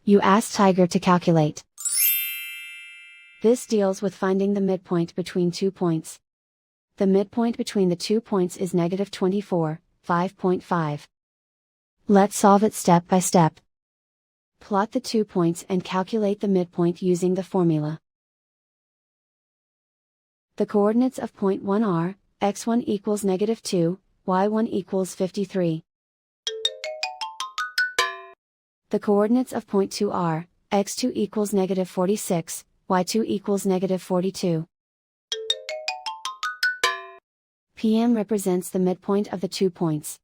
You ask Tiger to calculate. This deals with finding the midpoint between 2 points. The midpoint between the 2 points is -24, 5.5. Let's solve it step by step. Plot the 2 points and calculate the midpoint using the formula. The coordinates of point 1 are, x1 equals -2, y1 equals 53. The coordinates of point 2 are, x2 equals -46, y2 equals -42. PM represents the midpoint of the 2 points.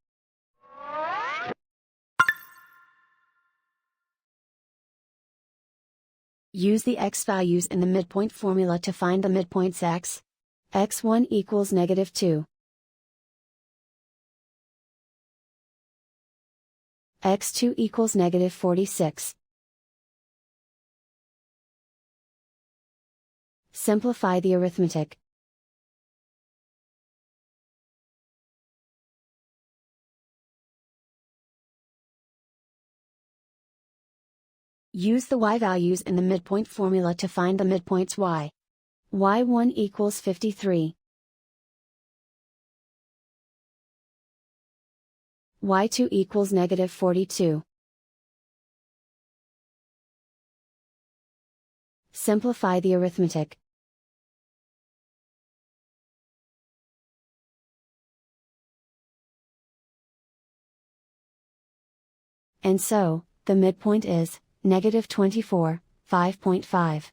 Use the x values in the midpoint formula to find the midpoints x. x1 equals -2. x2 equals -46. Simplify the arithmetic. Use the y values in the midpoint formula to find the midpoints y. y1 equals 53. y2 equals -42. Simplify the arithmetic. And so, the midpoint is -24, 5.5.